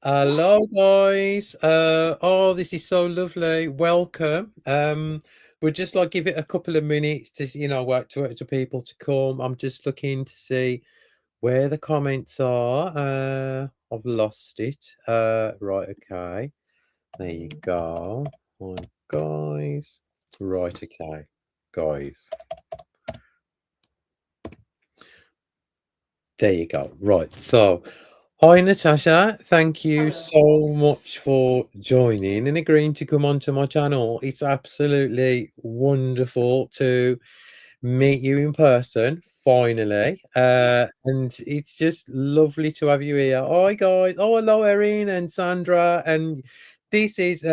Hello, guys. Oh, this is so lovely. Welcome. We'll just like give it a couple of minutes to, wait to people to come. I'm just looking to see where the comments are. I've lost it. Right, okay. There you go. Hi, guys. Right, okay, guys. There you go. Right. So, hi, Natasha. Thank you Hello. so much for joining and agreeing to come onto my channel. It's absolutely wonderful to meet you in person, finally. And it's just lovely to have you here. Hi, guys. Oh, hello, Erin and Sandra. And guys, this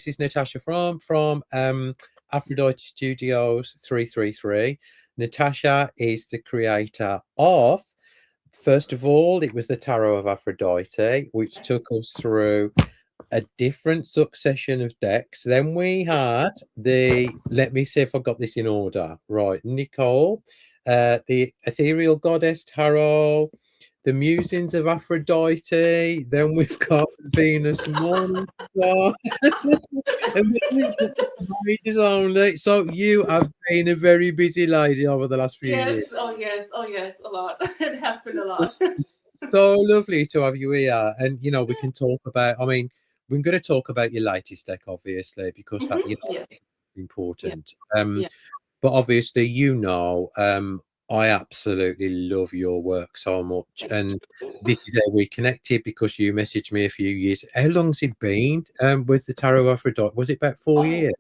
is Natasha from Aphrodite Studios 333. Natasha is the creator of, first of all, it was the Tarot of Aphrodite, which took us through a different succession of decks. Then we had let me see if I got this in order. Right, Nicole, the Ethereal Goddess Tarot, the Musings of Aphrodite. Then we've got Venus Morning Star. And then pages only. So you have been a very busy lady over the last few Yes, years. oh yes, oh yes, a lot. It has been a It's lot. just so lovely to have you here. And we can talk about, we're going to talk about your latest deck, obviously, because that, Yes, is yeah, important. yeah. But obviously, I absolutely love your work so much. And this is how we connected, because you messaged me a few years. How long's it been with the Tarot Aphrodite? Was it about 4 years?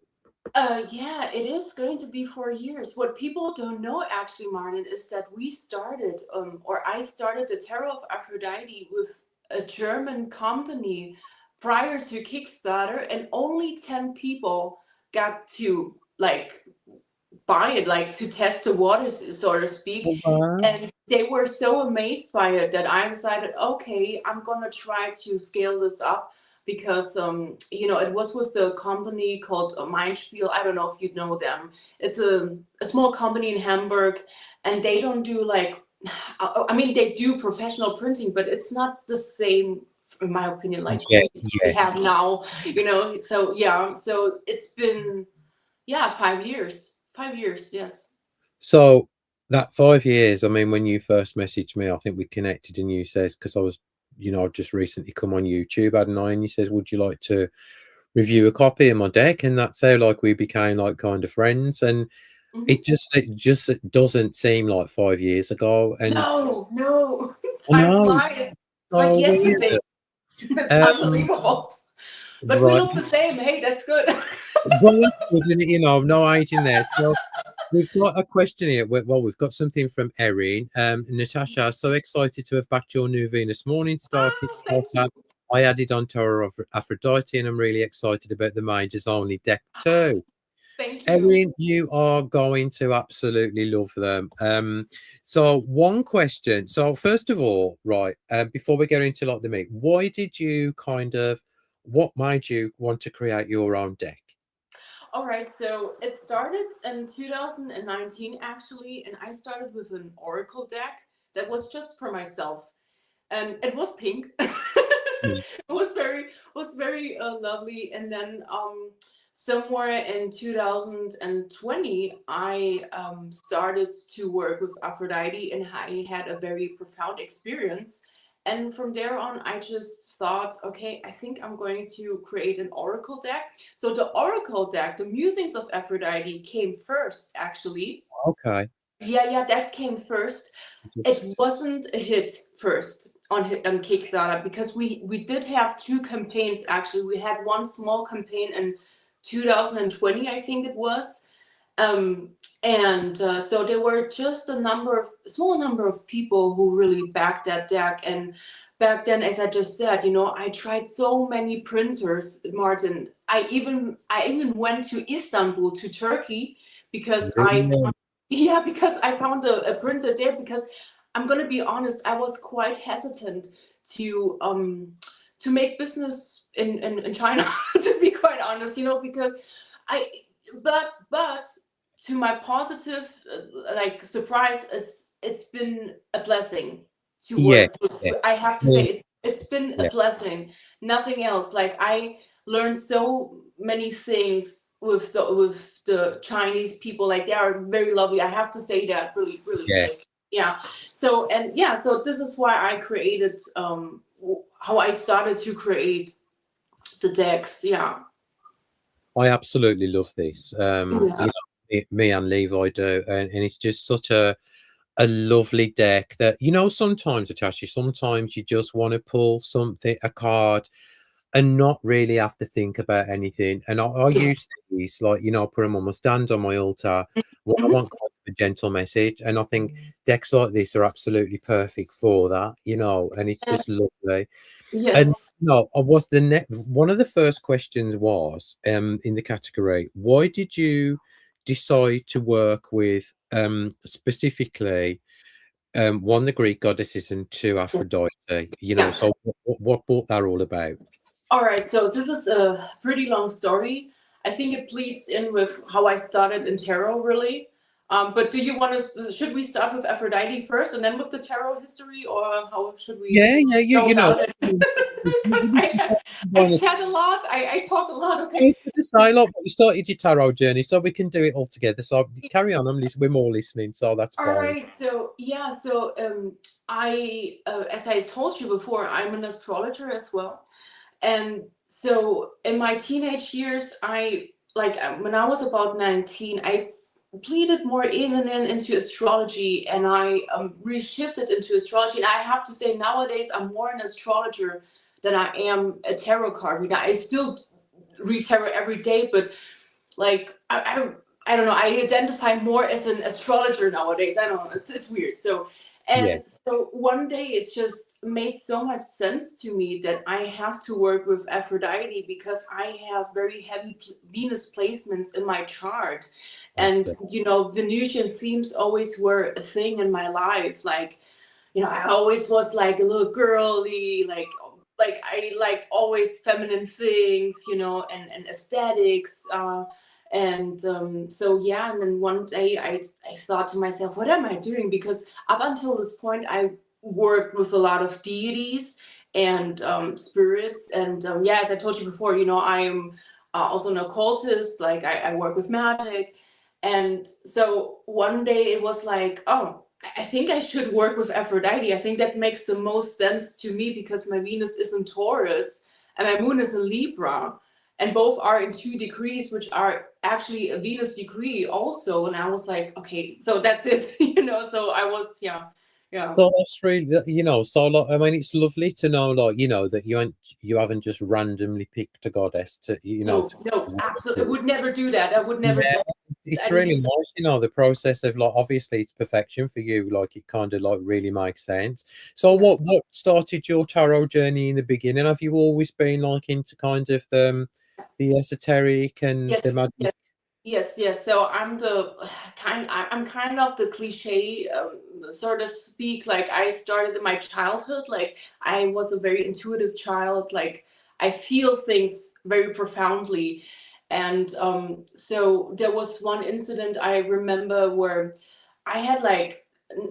Oh, yeah, it is going to be 4 years. What people don't know actually, Martin, is that we started, or I started the Tarot of Aphrodite with a German company prior to Kickstarter, and only 10 people got to like buy it, like to test the waters, so to speak. Oh, wow. And they were so amazed by it that I decided, okay, I'm gonna try to scale this up because it was with the company called Mindspiel. I don't know if you know them. It's a small company in Hamburg, and they don't do like, I mean, they do professional printing, but it's not the same, in my opinion, like Yeah, we yeah. have now. So yeah, so it's been, yeah, 5 years. 5 years, yes. So that 5 years, when you first messaged me, I think we connected, and you says, because I was, I've just recently come on YouTube, hadn't I? And you says, would you like to review a copy of my deck? And that's how like we became like kind of friends. And Hmm. it just doesn't seem like 5 years ago. And No, no. I Time know, flies. It's like so weird. yesterday. It's Um, unbelievable. But we right. look the same. Hey, that's good. Well, that's good, isn't it? No age in there. So we've got a question here. Well, we've got something from Erin. Natasha, so excited to have backed your new Venus Morning Star Oh, thank Kickstarter. you. I added on Tower of Aphrodite, and I'm really excited about the Majors Only deck too. Thank you. Erin, you are going to absolutely love them. So one question. So first of all, right, before we get into like the meat, why did you what made you want to create your own deck? All right, so it started in 2019 actually, and I started with an Oracle deck that was just for myself, and it was pink. It was very lovely. And then somewhere in 2020, I started to work with Aphrodite, and I had a very profound experience. And from there on, I just thought, okay, I think I'm going to create an oracle deck. So the oracle deck, the Musings of Aphrodite, came first, actually. Okay. Yeah, yeah, that came first. Just It wasn't a hit first on Kickstarter, because we did have two campaigns actually. We had one small campaign in 2020, I think it was, um, and so there were just a small number of people who really backed that deck. And back then, as I just said, I tried so many printers, Martin. I even went to Istanbul, to Turkey, because really. yeah, because I found a printer there. Because I'm gonna be honest, I was quite hesitant to um to make business in China, to be quite honest, because I but to my positive surprise, it's been a blessing to Yeah, work with. yeah. I have to I say mean, it's It's been a Yeah, blessing. Nothing else. Like I learned so many things with the Chinese people. Like they are very lovely. I have to say that really, really. yeah. Like yeah. So and yeah. So this is why I created how I started to create the decks. Yeah. I absolutely love this. Yeah. Me and Levi do, and it's just such a lovely deck that, sometimes, Natasha, sometimes you just want to pull something, a card, and not really have to think about anything. And I Yeah. use these, like, I put them on my stand on my altar when I Mhm. want kind of a gentle message. And I think decks like this are absolutely perfect for that, and it's just lovely. And Yes. no, what the one of the first questions was in the category, why did you decide to work with specifically one, the Greek goddesses, and two, Aphrodite? Yeah. So what brought that all about? All right, so this is a pretty long story. I think it bleeds in with how I started in tarot, really. But do you want to? Should we start with Aphrodite first, and then with the tarot history, or how should we Yeah, yeah, go about it? I, I I chat a lot. I talk a lot. Okay. was going to say, like, you started your tarot journey, so we can do it all together. So carry on. We're more listening, so that's All fine. right. So yeah. So I as I told you before, I'm an astrologer as well. And so in my teenage years, I like when I was about 19, I pleaded more in and in into astrology, and I really shifted into astrology. And I have to say, nowadays, I'm more an astrologer than I am a tarot card reader. I still read tarot every day, but like I don't know, I identify more as an astrologer nowadays. I don't know, it's weird. So Yeah, and so one day it just made so much sense to me that I have to work with Aphrodite because I have very heavy Venus placements in my chart. I And see. Venusian themes always were a thing in my life. Like I always was like a little girly, like I liked always feminine things, and aesthetics. So yeah, and then one day I thought to myself, what am I doing? Because up until this point, I worked with a lot of deities and spirits, and yeah, as I told you before, I am also an occultist. Like I work with magic, and so one day it was like, oh, I think I should work with Aphrodite. I think that makes the most sense to me because my Venus is in Taurus and my moon is in Libra. And both are in 2 degrees, which are actually a Venus degree also. And I was like, okay, so that's it, So I was, yeah, yeah. So that's really, so like, I mean, it's lovely to know, like, that you haven't just randomly picked a goddess to, No, to no, work absolutely. I with. would never do that. I would never. Yeah, it's I don't really think so. nice, the process of, like, obviously it's perfection for you, like it kind of like really makes sense. So Yeah. what started your tarot journey in the beginning? Have you always been like into kind of the esoteric and Yes, the magic? yes. Yes, yes. So I'm the I'm kind of the cliche, sort of speak. Like I started in my childhood. Like I was a very intuitive child. Like I feel things very profoundly, and so there was one incident I remember where I had like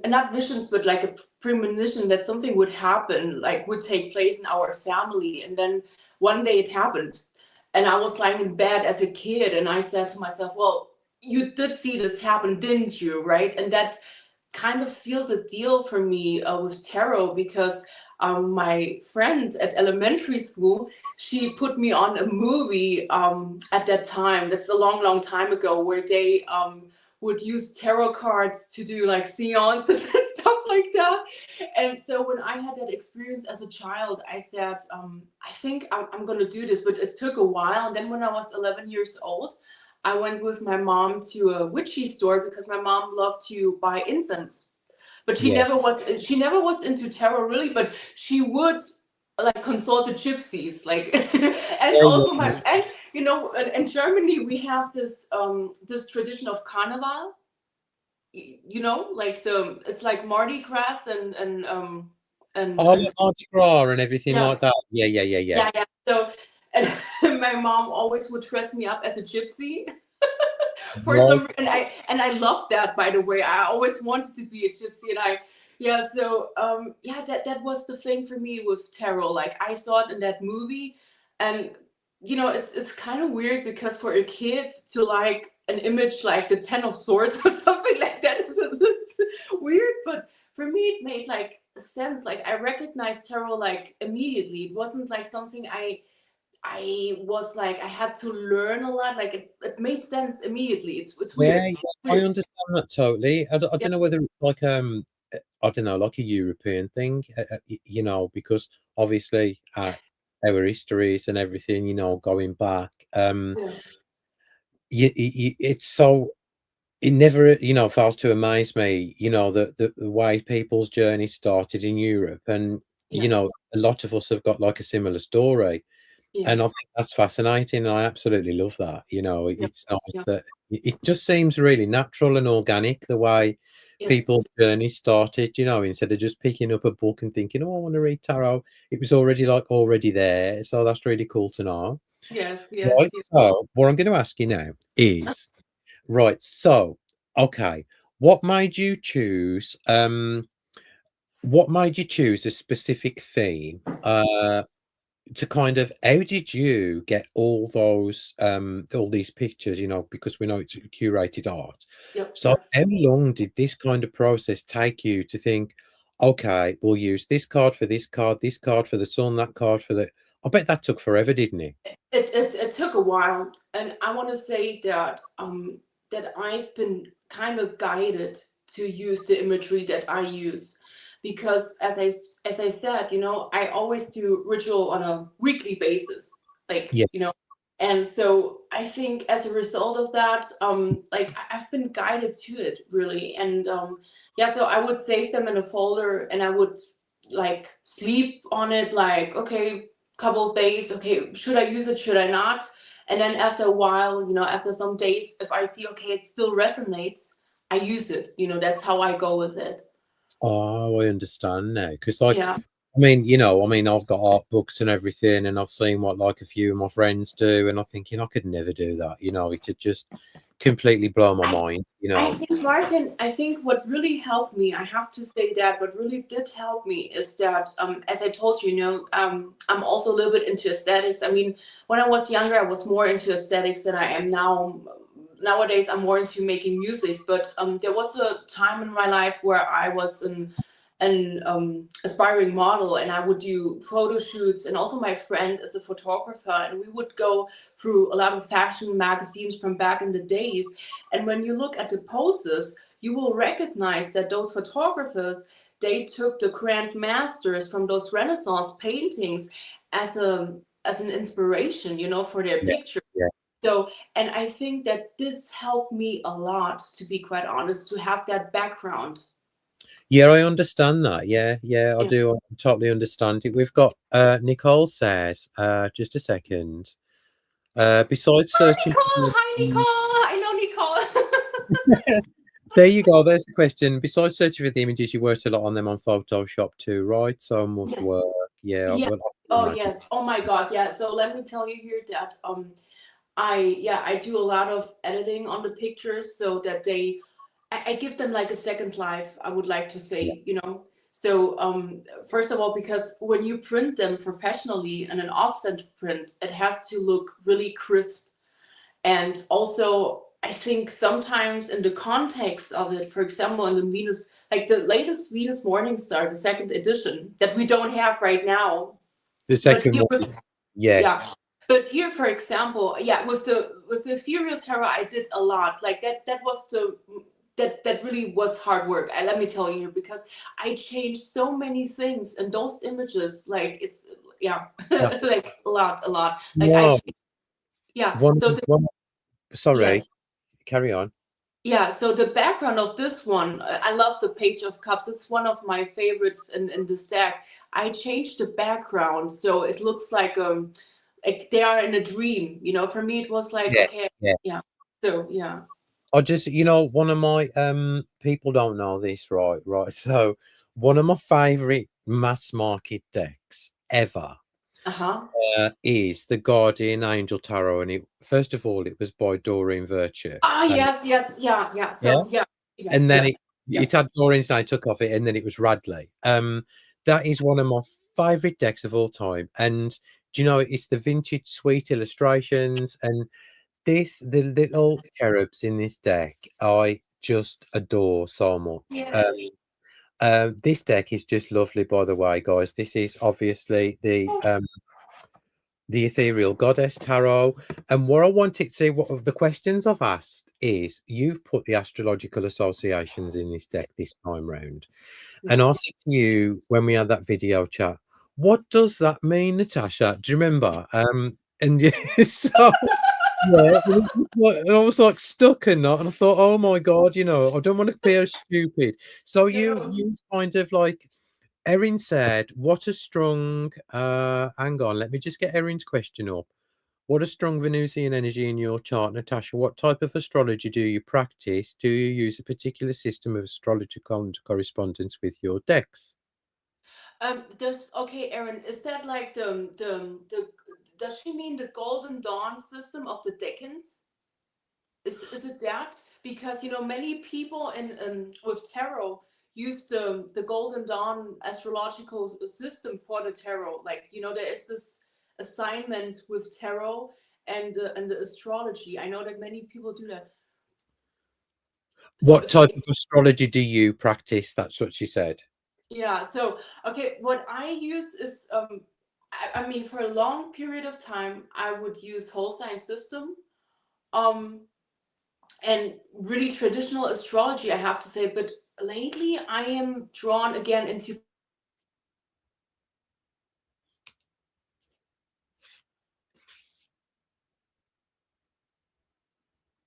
not visions, but like a premonition that something would happen, like would take place in our family, and then one day it happened and I was lying in bed as a kid, and I said to myself, "Well, you did see this happen, didn't you?" Right? And that kind of sealed the deal for me with tarot because my friend at elementary school, she put me on a movie at that time. That's a long, long time ago, where they would use tarot cards to do like seances and stuff like that. And so when I had that experience as a child, I said, I think I'm going to do this, but it took a while. And then when I was 11 years old, I went with my mom to a witchy store because my mom loved to buy incense. But Yeah. she never was into tarot really, but she would like consult the gypsies, like and Yeah, also yeah, and in Germany we have this tradition of carnival, like it's like Mardi Gras all and the Mardi Gras and everything yeah, like that. Yeah, yeah, yeah, yeah. yeah, yeah. So and my mom always would dress me up as a gypsy for Right. some, and I loved that, by the way. I always wanted to be a gypsy, and I Yeah, so yeah, that was the thing for me with tarot. Like I saw it in that movie, and it's kind of weird because for a kid to like an image like the Ten of Swords or something like that is weird, but for me it made like sense. Like I recognized tarot like immediately. It wasn't like something I was like I had to learn a lot. Like it made sense immediately. It's Yeah, weird. yeah, I Weird. understand that totally. I Yeah. don't know whether it's like I don't know, like a European thing, because obviously our histories and everything, going back, Yeah. it's so it never, fails to amaze me, the way people's journey started in Europe, and Yeah. a lot of us have got like a similar story. Yeah. And I think that's fascinating, and I absolutely love that. Yeah. It's nice Yeah. that it just seems really natural and organic the way Yes. people's journey started, instead of just picking up a book and thinking, "Oh, I want to read tarot." It was already there. So that's really cool to know. Yes. Yes. Right. Yes. So what I'm going to ask you now is, right, so okay, what made you choose what made you choose a specific theme? To kind of how did you get all these pictures, because we know it's curated art. Yep. So Yep. how long did this kind of process take you to think, okay, we'll use this card for this card for the sun, that card for the I bet that took forever, didn't it? It took a while, and I want to say that I've been kind of guided to use the imagery that I use, because as I said, I always do ritual on a weekly basis, like Yeah. and so I think as a result of that, like I've been guided to it really, and yeah, so I would save them in a folder, and I would like sleep on it, like okay, couple of days, okay, should I use it, should I not? And then after a while, after some days, if I see okay, it still resonates, I use it. That's how I go with it. Oh, I understand now. Because, like, Yeah. I've got art books and everything, and I've seen what like a few of my friends do, and I'm thinking I could never do that. It'd just completely blow my I mind. I think, Martin, I think what really helped me, I have to say that what really did help me is that, as I told you, I'm also a little bit into aesthetics. I mean, when I was younger, I was more into aesthetics than I am now. Nowadays, I'm more into making music. But there was a time in my life where I was an aspiring model, and I would do photo shoots. And also, my friend is a photographer, and we would go through a lot of fashion magazines from back in the days, and when you look at the poses, you will recognize that those photographers, they took the grand masters from those Renaissance paintings as an inspiration, for their Yeah, picture. yeah, So, and I think that this helped me a lot, to be quite honest, to have that background. yeah. I understand that. Yeah, yeah, I Yeah. do. I totally understand it. We've got Nicole says, just a second. Besides Oh, searching Nicole! for Hi, the Nicole! I know Nicole. there you go. There's the question. Besides searching for the images, you worked a lot on them on Photoshop too, right? So much Yes. work. Yeah, Yeah. well, I can Oh, imagine. yes. Oh my God. Yeah. So let me tell you here that I do a lot of editing on the pictures so that I give them like a second life, I would like to Yeah. say. So first of all, because when you print them professionally in an offset print, it has to look really crisp. And also I think sometimes in the context of it, for example, in the Venus, like the latest Venus Morning Star, the second edition that we don't have right now, The but second here one, with yeah. yeah, but here, for example, yeah, with the ethereal tarot, I did a lot. Like that was that really was hard work. Let me tell you, because I changed so many things in those images. Like it's yeah, Yeah. like a lot. Like No, yeah. one, So one. Sorry, yes, carry on. yeah. So the background of this one, I love the Page of Cups. It's one of my favorites in this deck. I changed the background so it looks like they are in a dream. For me, it was like, Yeah, okay, yeah. yeah. So, yeah. I just, one of my people don't know this, right? Right. So one of my favorite mass market decks ever Uh-huh. is the Guardian Angel Tarot, and it first of all it was by Doreen Virtue, Ah, and yes, yes, yeah, yeah. yeah, So, yeah, yeah, and then yeah. Yeah. it had Doreen's name, took off it, and then it was Radley. That is one of my favorite decks of all time. And do you know it's the vintage sweet illustrations and the little cherubs in this deck I just adore so much. Yes. This deck is just lovely, by the way, guys. This is obviously the Ethereal Goddess Tarot. And what I wanted to see, what of the questions I've asked is you've put the astrological associations in this deck this time round. Yeah. And I said to you when we had that video chat, what does that mean, Natasha? Do you remember? And yeah, so yeah, and I was like stuck in that, and I thought, oh my god, I don't want to appear stupid. So No. you kind of like Erin said, what a strong hang on, let me just get Erin's question up. What a strong Venusian energy in your chart, Natasha. What type of astrology do you practice? Do you use a particular system of astrological correspondence with your decks? Does okay, Aaron, is that like the does she mean the Golden Dawn system of the Decans? Is it that? Because many people in with tarot use the Golden Dawn astrological system for the tarot. Like there is this assignment with tarot and the astrology. I know that many people do that. So What if type of astrology do you practice? That's what she said. yeah, so okay, what I use is I mean for a long period of time I would use whole sign system. Um and really traditional astrology, I have to say. But lately, I am drawn again into.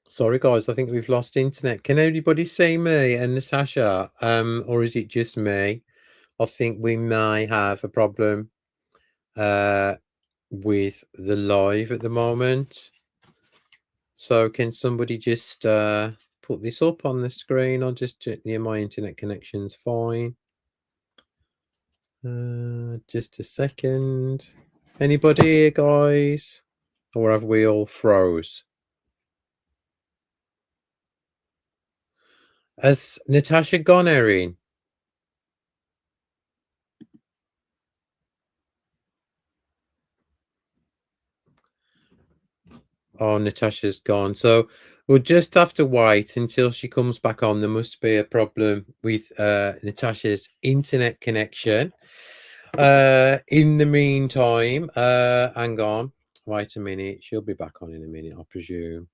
Sorry, guys, I think we've lost internet. Can anybody see me and Natasha? Or is it just me? I think we may have a problem uh with the live at the moment. So can somebody just put this up on the screen? I'll just check near my internet connection's fine. Just a second. Anybody here, guys? Or have we all froze? Has Natasha gone, Erin? Oh, Natasha's gone. So we'll just have to wait until she comes back on. There must be a problem with Natasha's internet connection. In the meantime, hang on. Wait a minute. She'll be back on in a minute, I presume.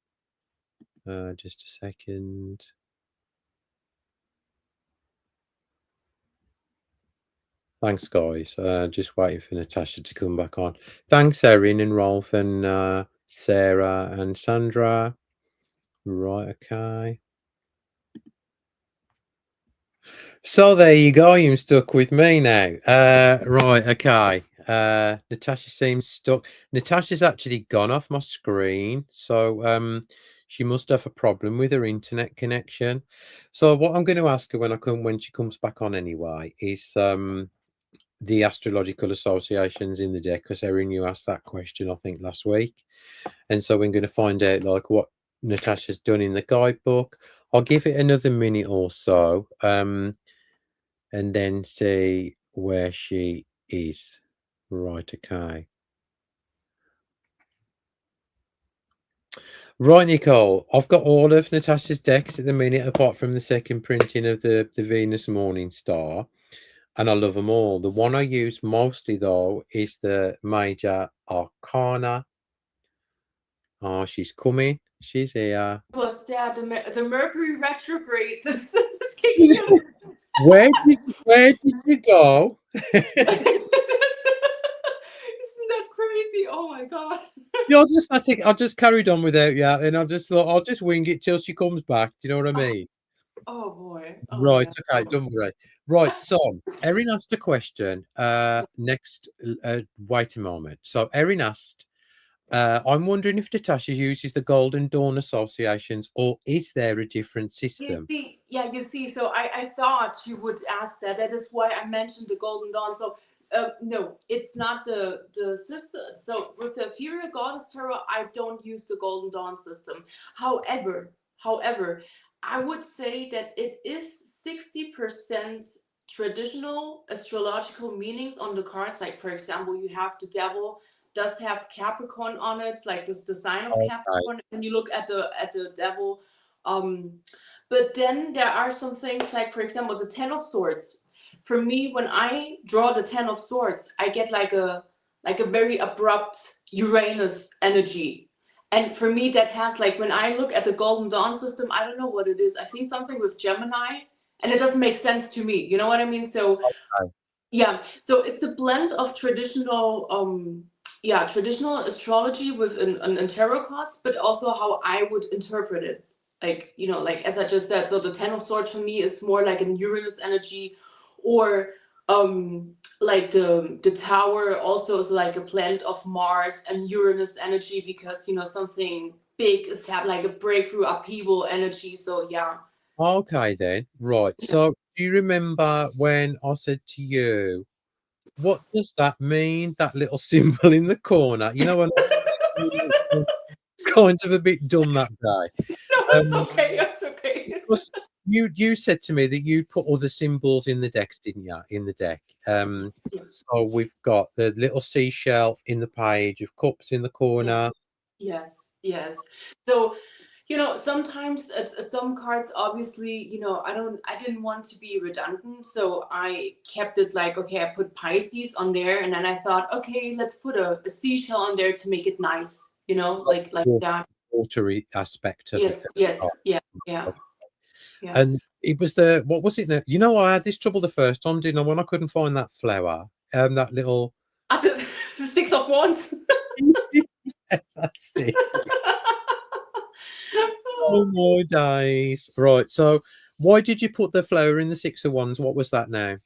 Just a second. Thanks, guys. Just waiting for Natasha to come back on. Thanks, Erin and Rolf and Sarah and Sandra. Right, okay. So there you go. You're stuck with me now. Right, okay. Natasha seems stuck. Natasha's actually gone off my screen, so she must have a problem with her internet connection. So what I'm going to ask her when she comes back on anyway is the astrological associations in the deck, because Erin, you asked that question I think last week, and so we're going to find out like what Natasha's done in the guidebook. I'll give it another minute or so, and then see where she is. Right, okay. Right, Nicole, I've got all of Natasha's decks at the minute, apart from the second printing of the Venus Morning Star, and I love them all. The one I use mostly, though, is the Major Arcana. Oh, she's coming. She's here. Was that the Mercury retrograde? This is kicking in. Where did you go? Isn't that crazy? Oh my god. Yeah, I just carried on without you, and I just thought I'll just wing it till she comes back. Do you know what I Oh, mean? oh boy. Oh my Right, god. okay, don't worry. Right, so Erin asked a question. Next, wait a moment. So Erin asked, I'm wondering if Natasha uses the Golden Dawn associations, or is there a different system? You see, so I thought you would ask that. That is why I mentioned the Golden Dawn. So, no, it's not the system. So, with the Ethereal Goddess Tarot, I don't use the Golden Dawn system. However, I would say that it is 60% traditional astrological meanings on the cards. Like, for example, you have the devil does have Capricorn on it, like this the sign of Okay. Capricorn. When you look at the devil, um, but then there are some things like, for example, the Ten of Swords. For me, when I draw the Ten of Swords, I get like a very abrupt Uranus energy. And for me, that has like, when I look at the Golden Dawn system, I don't know what it is. I think something with Gemini, and it doesn't make sense to me. You know what I mean? So Okay. yeah, so it's a blend of traditional, traditional astrology with an tarot cards, but also how I would interpret it. Like, you know, like as I just said, so the Ten of Swords for me is more like an Uranus energy, or like the Tower also is like a blend of Mars and Uranus energy, because you know something big is have like a breakthrough upheaval energy. So yeah. Okay then. Right. So do you remember when I said to you, what does that mean? That little symbol in the corner. You know, when I was kind of a bit dumb that day. No, it's Um, okay. It's okay. because you said to me that you put other symbols in the decks, didn't you? In the deck. So we've got the little seashell in the page of cups in the Yeah. corner. Yes, yes. So, you know, sometimes at some cards, obviously, you know, I didn't want to be redundant, so I kept it like, okay, I put Pisces on there, and then I thought, okay, let's put a seashell on there to make it nice, you know, like Water, that. watery aspect of it. Yes, yes, yeah, yeah, yeah. And it was the what was it now? You know, I had this trouble the first time, didn't I? When I couldn't find that flower, that little. At the Six of Wands. Yes, that's it. Oh my days! Right. So, why did you put the flower in the Six of Wands? What was that now?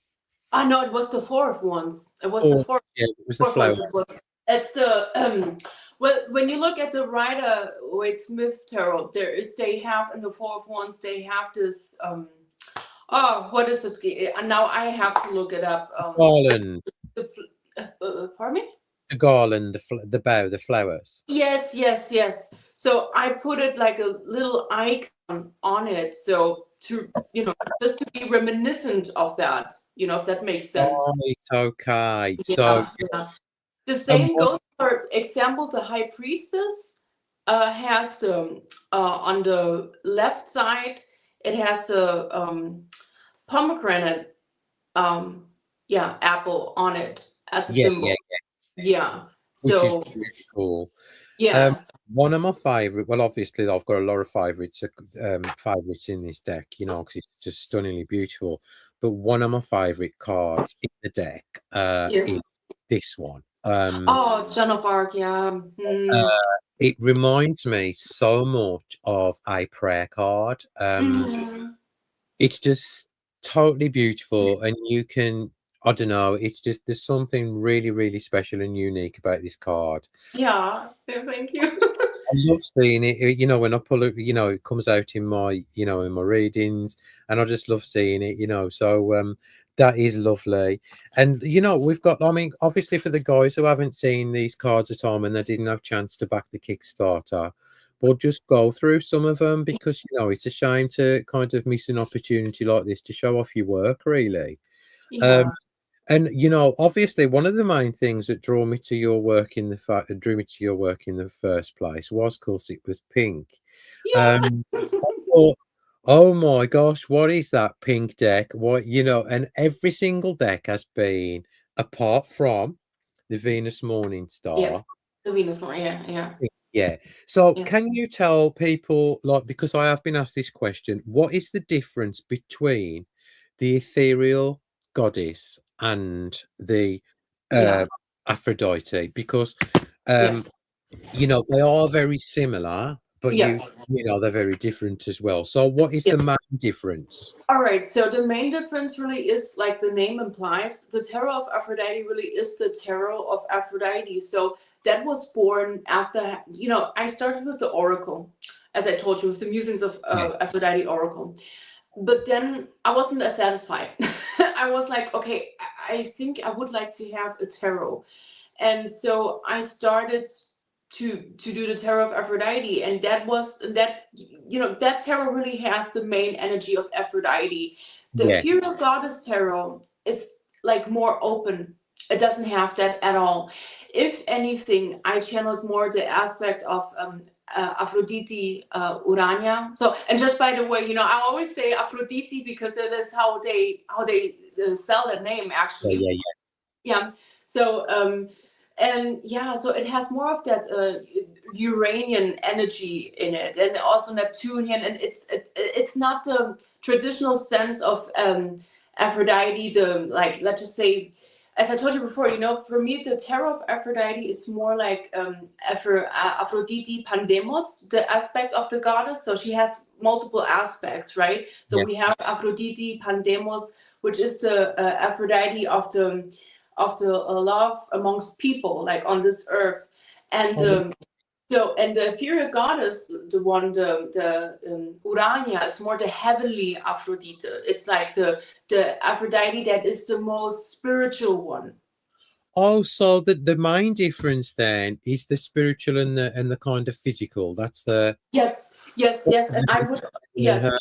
I know it was the Four of Wands. It was the Oh, yeah, it was the fourth flower. ones. It was. It's the well, when you look at the Rider Waite Smith tarot, they have in the Four of Wands, they have this oh, what is it? And now I have to look it up. Garland, Pardon me? the garland, the bow, the flowers. Yes, yes, yes. So I put it like a little icon on it, so to, you know, just to be reminiscent of that, you know, if that makes sense. Right. Okay. So, Yeah, yeah. The and same what? goes, for example, the High Priestess has on the left side, it has a pomegranate, apple on it as a Yeah, symbol. yeah, Yeah. which is So really cool. Um, yeah, one of my favorite. Well, obviously, I've got a lot of favorites. Favorites in this deck, you know, because it's just stunningly beautiful. But one of my favorite cards in the deck yes. is this one. Oh, Joan of Arc, yeah. Uh, it reminds me so much of a prayer card. Mhm. It's just totally beautiful, and you can. I don't know. It's just there's something really, really special and unique about this card. Yeah, thank you. I love seeing it. You know, when I pull it, you know, it comes out in my, you know, in my readings, and I just love seeing it. You know, so that is lovely. And you know, we've got. I mean, obviously, for the guys who haven't seen these cards at all and they didn't have chance to back the Kickstarter, we'll just go through some of them because you know it's a shame to kind of miss an opportunity like this to show off your work, really. Um, Yeah, and you know, obviously, one of the main things that drew me to your work in the drew me to your work in the first place was, of course, it was pink. yeah. Um, I thought, oh my gosh, what is that pink deck? What you know, and every single deck has been, apart from the Venus Morning Yes, Star. the Venus one. Yeah, yeah, Yeah. So, yeah, can you tell people, like, because I have been asked this question, what is the difference between the ethereal goddess and the yeah, uh, Aphrodite? Because yeah, you know they are very similar, but yeah. you know they're very different as well. So, what is Yeah. the main difference? All right. So the main difference really is, like the name implies, the tarot of Aphrodite really is the tarot of Aphrodite. So that was born after, you know, I started with the oracle, as I told you, with the musings of Yeah. Aphrodite oracle. But then I wasn't as satisfied. I was like, okay, I think I would like to have a tarot. And so I started to do the tarot of Aphrodite, and that was that, you know, that tarot really has the main energy of Aphrodite. The Yeah. Ethereal Goddess Tarot is like more open. It doesn't have that at all. If anything, I channeled more the aspect of Aphrodite, Urania. So, and just by the way, I always say Aphrodite because it is how they spell that name Yeah. actually. Yeah. Yeah. So and yeah, so it has more of that Uranian energy in it, and also Neptunian, and it's not the traditional sense of Aphrodite. The, like, let's just say, as I told you before, for me the tarot of Aphrodite is more like Aphrodite Pandemos, the aspect of the goddess. So she has multiple aspects, right? So Yeah. we have Aphrodite Pandemos, which is the Aphrodite of the love amongst people, like on this earth. And Oh, and the ethereal goddess, the one, the Urania, is more the heavenly Aphrodite. It's like the Aphrodite that is the most spiritual one. oh, so the main difference then is the spiritual and the kind of physical. That's the Yes, yes, yes. And I would, and yes, her.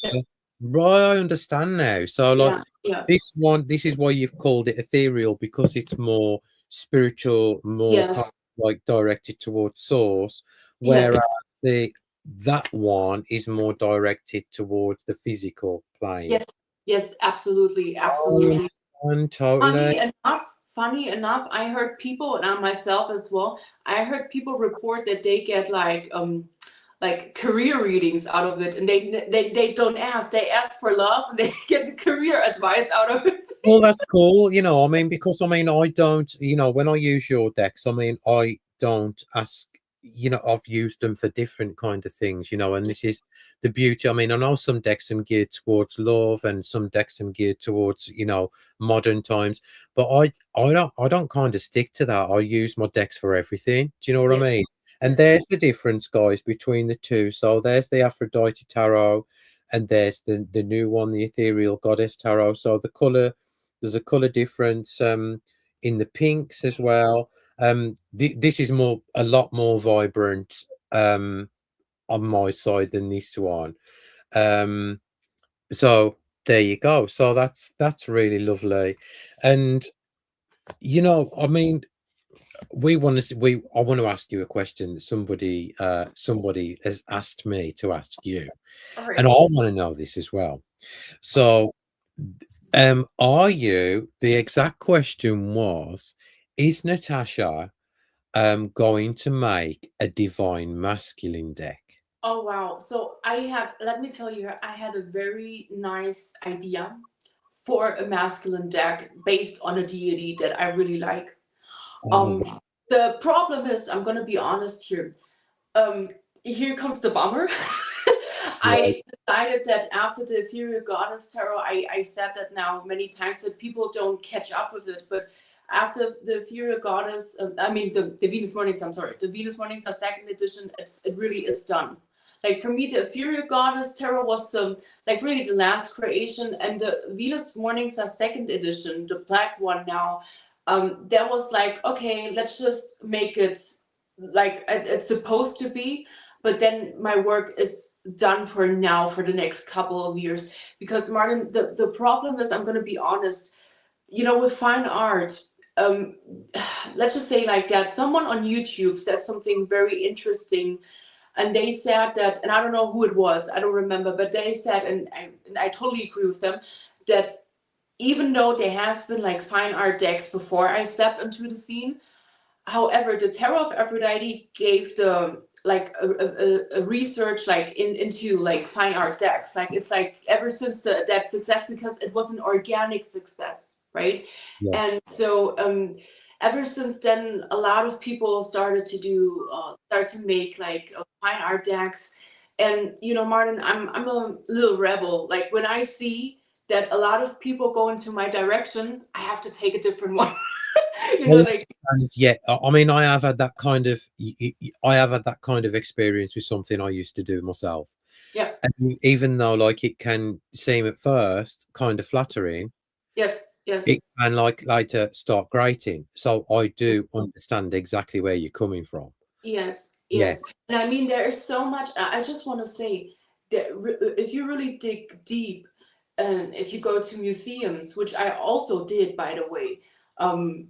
Right, I understand now. So like yeah, yeah, this is why you've called it ethereal, because it's more spiritual, more kind of yes, like directed towards source, whereas yes, the that one is more directed towards the physical plane. yes, yes, absolutely, I absolutely. understand totally. Funny enough, I heard people, and I myself as well, I heard people report that they get like career readings out of it, and they don't ask, they ask for love, and they get the career advice out of it. Well, that's cool, I mean, because I mean, I don't, when I use your decks, I mean, I don't ask, I've used them for different kind of things, and this is the beauty. I mean, I know some decks are geared towards love and some decks are geared towards, modern times, but I don't kind of stick to that. I use my decks for everything. Do you know what I Yes, mean? And yes, there's the difference, guys, between the two. So there's the Aphrodite Tarot, and there's the new one, the Ethereal Goddess Tarot. So there's a color difference in the pinks as well. This is a lot more vibrant on my side than this one. Um, so there you go. So that's really lovely. And I mean, I want to ask you a question that somebody has asked me to ask you, all and right. I want to know this as well. So, are you, the exact question was, is Natasha going to make a divine masculine deck? Oh wow. So let me tell you, I had a very nice idea for a masculine deck based on a deity that I really like. Oh, Um, the problem is, I'm gonna be honest here. Um, Here comes the bummer. right. I decided that after the Ethereal Goddess Tarot, I said that now many times, but people don't catch up with it. But after the Ethereal Goddess, I mean the Venus Mornings, I'm sorry, the Venus Mornings are second edition, it really is done. Like for me, the Ethereal Goddess Tarot was the, like, really the last creation, and the Venus Mornings are second edition, the black one now. That was like, okay, let's just make it like it's supposed to be, but then my work is done for now for the next couple of years. Because Martin, the problem is, I'm going to be honest, with fine art, um let's just say like that, someone on YouTube said something very interesting, and they said that, and I don't know who it was, I don't remember, but they said, and I totally agree with them, that even though there has been like fine art decks before I stepped into the scene, however, the Tarot of Aphrodite gave the, like, a research, like, into like fine art decks. Like, it's like ever since that success, because it was an organic success, right? Yeah. And so ever since then, a lot of people started to make like fine art decks. And Martin, I'm a little rebel. Like, when I see that a lot of people go into my direction, I have to take a different one. I Like, understand. Yeah, I mean, I have had that kind of, I have had that kind of experience with something I used to do myself. yeah. And even though like it can seem at first kind of flattering, Yes, it yes, can like later start grating. So I do understand exactly where you're coming from. yes, Yeah. yes. And I mean, there is so much. I just want to say that if you really dig deep, and if you go to museums, which I also did, by the way, um,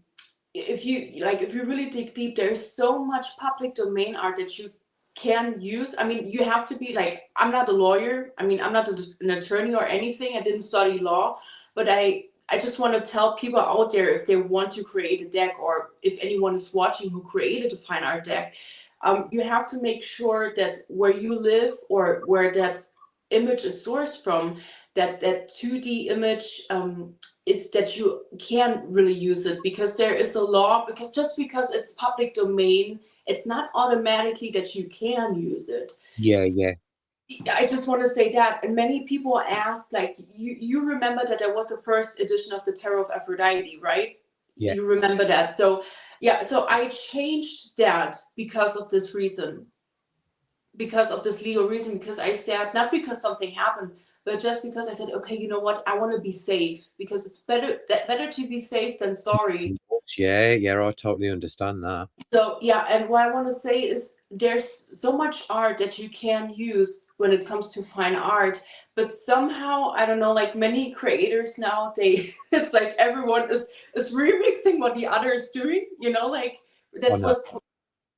if you like, if you really dig deep, there's so much public domain art that you can use. I mean, you have to be like, I'm not a lawyer. I mean, I'm not an attorney or anything. I didn't study law, but I just want to tell people out there, if they want to create a deck, or if anyone is watching who created a fine art deck, you have to make sure that where you live, or where that image is sourced from, that 2D image, is that you can really use it, because there is a law, because just because it's public domain, it's not automatically that you can use it. Yeah, yeah, I just want to say that, and many people ask, like, you remember that there was a first edition of the Tarot of Aphrodite, right? yeah. You remember that. So yeah, so I changed that because of this reason, because of this legal reason, because I said, not because something happened, but just because I said, okay, you know what, I want to be safe, because it's better to be safe than sorry. Yeah, yeah, I totally understand that. So yeah, and what I want to say is, there's so much art that you can use when it comes to fine art, but somehow, I don't know, like many creators now, they it's like everyone is remixing what the other is doing, like I that's know.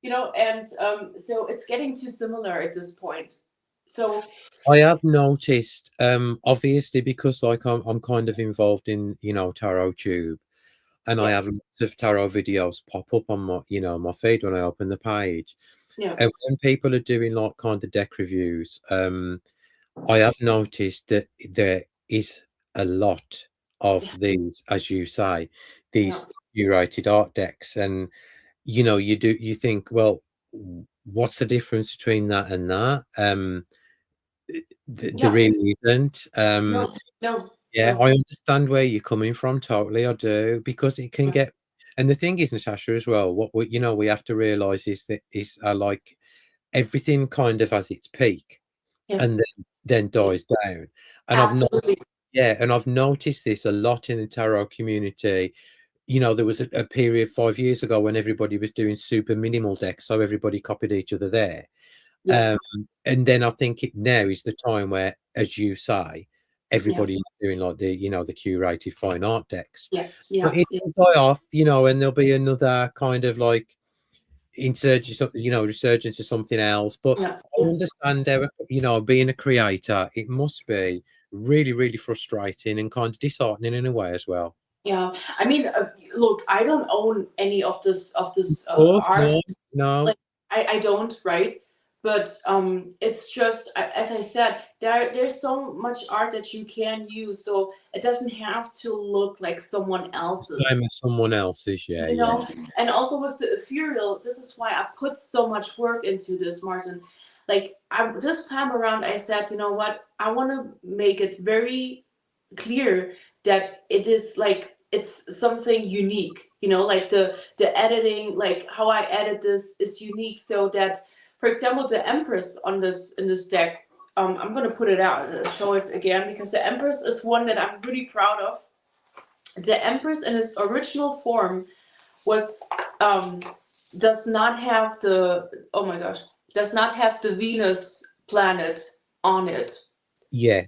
what, and so it's getting too similar at this point. So I have noticed, obviously, because like I'm kind of involved in, Tarot Tube, and I yeah, have lots of tarot videos pop up on my, my feed when I open the page. yeah, And when people are doing like kind of deck reviews, I have noticed that there is a lot of yeah, these, as you say, yeah, these curated art decks, and you think, well, what's the difference between that and that? There yeah. really isn't. No, no, Yeah, no. I understand where you're coming from. Totally, I do, because it can Yeah. get. And the thing is, Natasha, as well, what we have to realize is that is like everything kind of has its peak and Yes. then Yes. dies down. And I've not, Absolutely. yeah, and I've noticed this a lot in the tarot community. There was a period 5 years ago when everybody was doing super minimal decks, so everybody copied each other there. Yeah. Um, and then I think now is the time where, as you say, Yeah. everybody's doing like the curated fine art decks. Yeah. But Yeah. it Yeah. will die off, and there'll be another kind of like insurgence, resurgence of something else. But Yeah. I Yeah. understand, Eric, being a creator, it must be really, really frustrating and kind of disheartening in a way as well. Yeah. I mean, look, I don't own any of this Of course, art. no, no, Like, I don't, right? But it's just, as I said, there's so much art that you can use, so it doesn't have to look like someone else's. same as someone else's. Yeah, you yeah, know and also with the ethereal, this is why I put so much work into this, Martin. Like, this time around, I said, you know what, I want to make it very clear that it is like, it's something unique, like the editing, like how I edit this is unique, so that, for example, the Empress on this in this deck, I'm going to put it out and show it again, because the Empress is one that I'm really proud of. The Empress in its original form was, um does not have the, oh my gosh, does not have the Venus planet on it. yeah,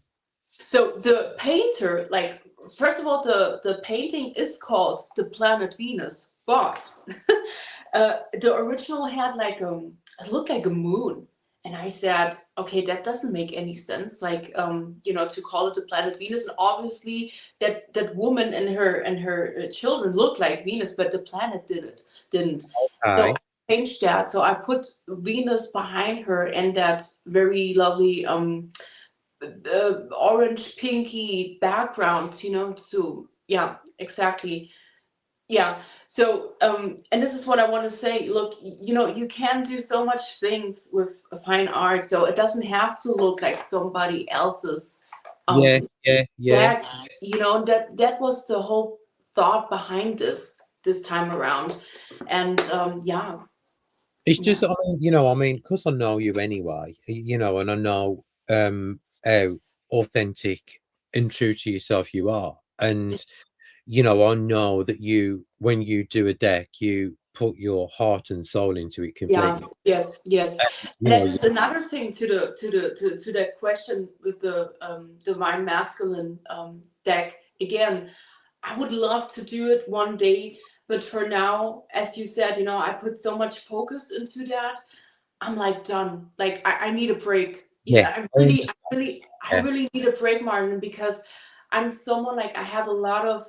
So the painter, like, first of all, the painting is called the planet Venus, but the original had like, it looked like a moon. And I said, okay, that doesn't make any sense, like, to call it the planet Venus. And obviously that woman and her children look like Venus, but the planet didn't. So okay, I changed that. So I put Venus behind her, and that very lovely orange pinky background, to, yeah, exactly. Yeah. So and this is what I want to say. Look, you can do so much things with fine art, so it doesn't have to look like somebody else's yeah, um yeah, yeah. bag. That was the whole thought behind this time around. And yeah. It's Yeah. just, because I know you anyway, and I know how authentic and true to yourself you are. And, I know that when you do a deck, you put your heart and soul into it Yeah. completely. Yes. Yes. You And know, that is another thing to that question with the divine masculine deck. Again, I would love to do it one day, but for now, as you said, I put so much focus into that. I'm like done. Like I need a break. yeah, Yeah, I understand. I Yeah, really need a break, Martin, because I'm someone like I have a lot of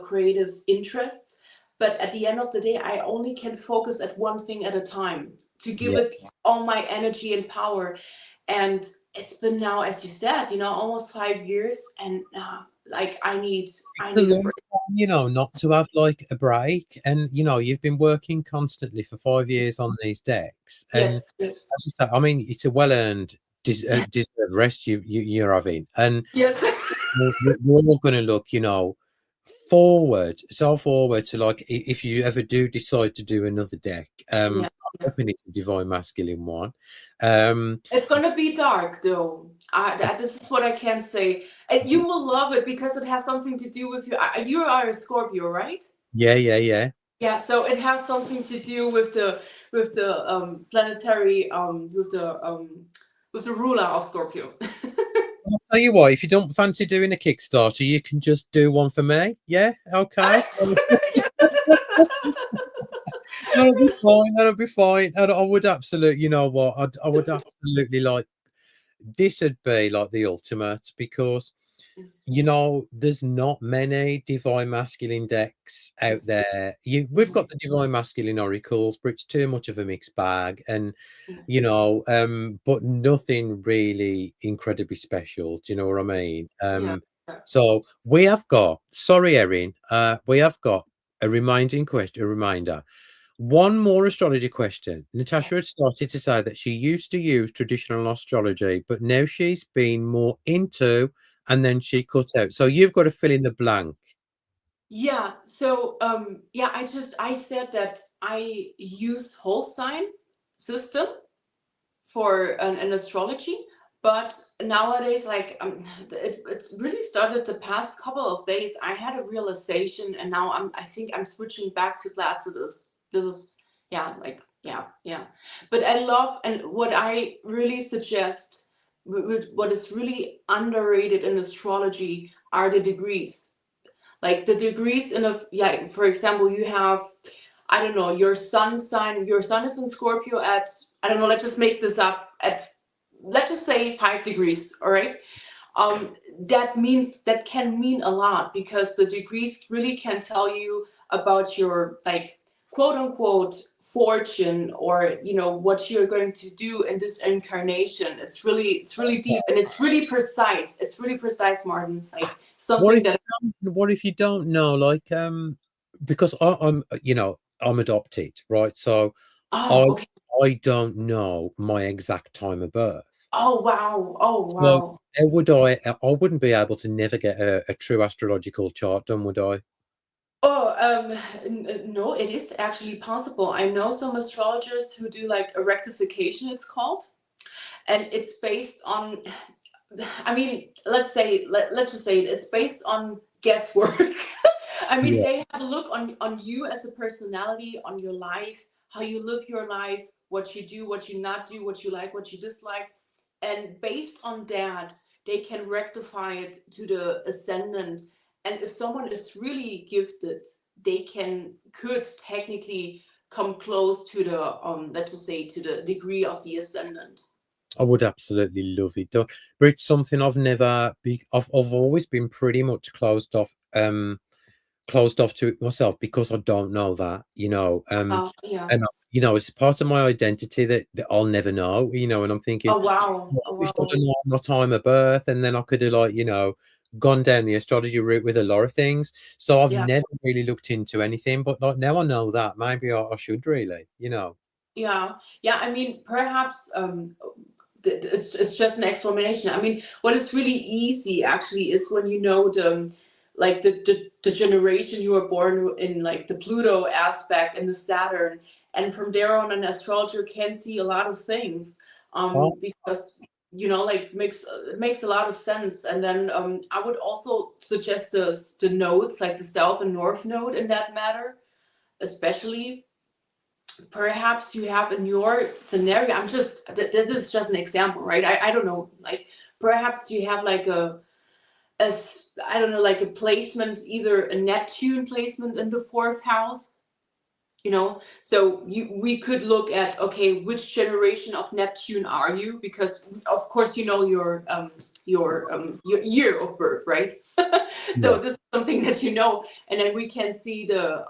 creative interests, but at the end of the day, I only can focus at one thing at a time to give yeah. it all my energy and power. And it's been now, as you said, almost 5 years, and like It's I a need a long break. time, not to have like a break. And you've been working constantly for 5 years on these decks. And Yes, yes, as I say, I mean, it's a well-earned deserved rest you're having. And yes. you're all going to look, forward, so forward to like if you ever do decide to do another deck. Yeah. I'm hoping it's a divine masculine one. Um, It's gonna be dark, though. This is what I can say, and you will love it because it has something to do with you. You are a Scorpio, right? yeah, yeah, yeah. Yeah, so it has something to do with the planetary with the ruler of Scorpio. I'll tell you what, if you don't fancy doing a Kickstarter, you can just do one for me. Yeah, okay. So that'll be fine. That'll be fine. And I would absolutely, you know what? I would absolutely like this would be like the ultimate because there's not many divine masculine decks out there. We've got the divine masculine oracles, but it's too much of a mixed bag, and but nothing really incredibly special. Do you know what I mean? Yeah. Yeah. So we have got. Sorry, Erin. We have got a reminding question. A reminder. One more astrology question. Natasha had started to say that she used to use traditional astrology, but now she's been more into, and then she cut out. So you've got to fill in the blank. Yeah. So yeah, I said that I use whole sign system for an astrology, but nowadays, like it's really started the past couple of days. I had a realization, and now I think I'm switching back to Placidus. This is, yeah, like, yeah, yeah. But I love, and what I really suggest, what is really underrated in astrology are the degrees. Like the degrees in a, yeah, for example, you have, I don't know, your sun sign, your sun is in Scorpio at, I don't know, let's just make this up, at, let's just say 5 degrees, all right? That can mean a lot because the degrees really can tell you about your, like, quote unquote fortune, or what you're going to do in this incarnation. It's really deep, and it's really precise, Martin, like What something if that. what if you don't know? Like, because I'm adopted, right? So I Oh, okay. I don't know my exact time of birth. Oh, wow. Oh, So wow. how would I wouldn't be able to never get a true astrological chart done, would I? Oh, no, it is actually possible. I know some astrologers who do like a rectification, it's called, and it's based on, I mean, let's just say it's based on guesswork. I mean, Yeah. they have a look on you as a personality, on your life, how you live your life, what you do, what you not do, what you like, what you dislike, and based on that, they can rectify it to the ascendant. And if someone is really gifted, they could technically come close to the let's just say to the degree of the ascendant. I would absolutely love it done, but it's something I've never be. I've always been pretty much closed off to it myself because I don't know that, Yeah. and it's part of my identity that I'll never know, and I'm thinking, Oh, wow. "Well, I Oh, wish I'd wow. have known my time of birth, and then I could have like, gone down the astrology route with a lot of things." So I've Yeah. never really looked into anything, but like now I know that maybe I should really. Yeah. Yeah. I mean, perhaps it's just an explanation. I mean, what is really easy actually is when you know like the generation you were born in, like the Pluto aspect and the Saturn, and from there on, an astrologer can see a lot of things. Oh, Because like it makes a lot of sense. And then I would also suggest the nodes, like the South and North node in that matter, especially. perhaps you have in your scenario, I'm just this is just an example, right? I don't know, like perhaps you have like I don't know, like a placement, either a Neptune placement in the fourth house, you know. So we could look at, okay, which generation of Neptune are you, because of course you know your year of birth, right? So Yeah. this is something that you know, and then we can see the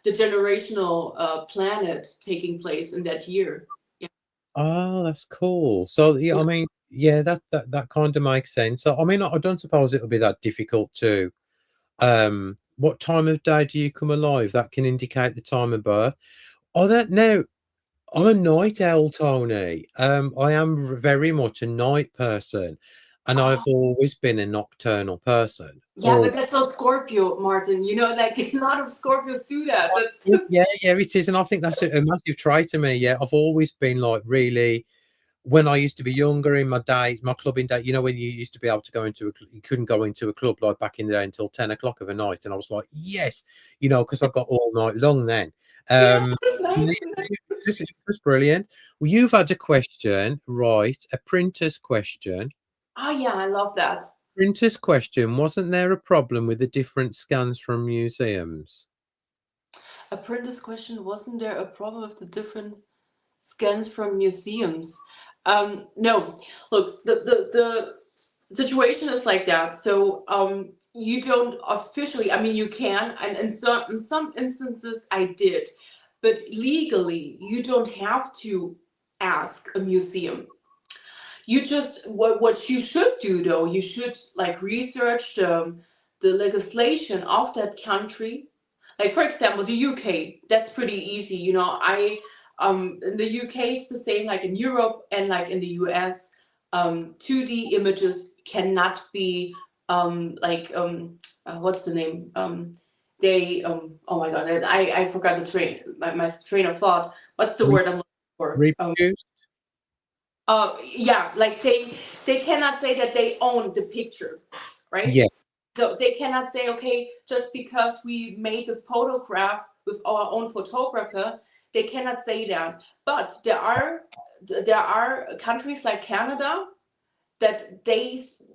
generational planet taking place in that year. Yeah. Oh, that's cool. So yeah, I mean, yeah, that kind of makes sense. So I mean, I don't suppose it'll be that difficult to what time of day do you come alive? That can indicate the time of birth. Oh, that now I'm a night owl, Tony. I am very much a night person, and I've Oh, always been a nocturnal person. yeah, All but that's so Scorpio, Martin. You know, like a lot of Scorpios do that. That's yeah, yeah, it is, and I think that's a massive trait to me. Yeah, I've always been like really. When I used to be younger in my day, my clubbing day, you know, when you used to be able to go into you couldn't go into a club like back in the day until 10 o'clock of a night, and I was like, yes, you know, because I got all night long then. yeah, Yeah, nice. this is brilliant. Well, you've had a question, right? A printer's question. Oh yeah, I love that. Printer's question. Wasn't there a problem with the different scans from museums? Apprentice question, wasn't there a problem with the different scans from museums? No, look, the situation is like that. So you don't officially, I mean, you can, and in some instances I did, but legally you don't have to ask a museum. You just, what you should do though, you should like research the legislation of that country. Like for example, the UK, that's pretty easy. You know, I in the UK it's the same like in Europe and like in the US. 2D images cannot be what's the name? They oh my god, I forgot the my train of thought. What's the Re- word I'm looking for? Reproduced? Yeah, like they cannot say that they own the picture, right? Yeah. So they cannot say, okay, just because we made a photograph with our own photographer, they cannot say that. But there are countries like Canada that it's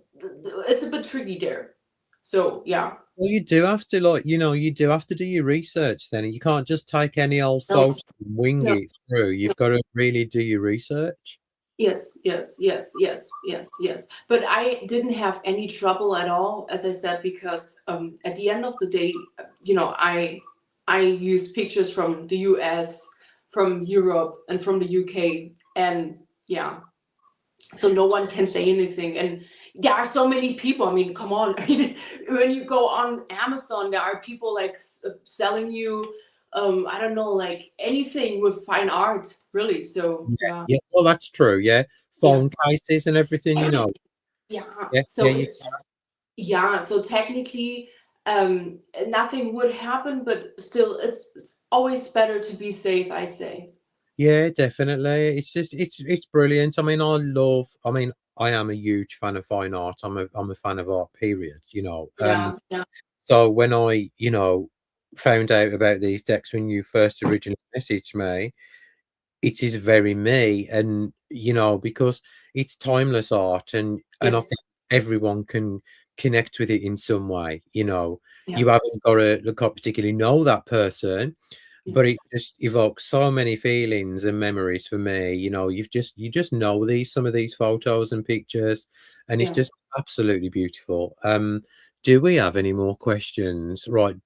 a bit tricky there. So yeah. Well, you do have to, like, you know, you do have to do your research then. You can't just take any old No, photo and wing no. it through. You've got to really do your research. Yes, yes, yes, yes, yes, yes. But I didn't have any trouble at all, as I said, because at the end of the day, you know, I use pictures from the US, from Europe, and from the UK, and yeah, so no one can say anything. And there are so many people. I mean, come on. I mean, when you go on Amazon, there are people like selling you, I don't know, like anything with fine art, really. So Yeah, yeah, yeah. Well, that's true. Yeah, yeah. phone cases and everything. You know. Everything. Yeah. Yeah, yeah. So it's yeah. So technically, nothing would happen, but still, it's always better to be safe, I say. Yeah, definitely. It's just it's brilliant. I mean, I love. I mean, I am a huge fan of fine art. I'm a fan of art. Period. You know. Yeah. Yeah. So when I, you know, found out about these decks when you first originally messaged me, it is very me, and you know, because it's timeless art, and I Yes. think everyone can connect with it in some way. You know, Yeah. you haven't got to look up particularly know that person, Yeah. but it just evokes so many feelings and memories for me. You know, you just know these some of these photos and pictures, and it's Yeah. just absolutely beautiful. Do we have any more questions? Right.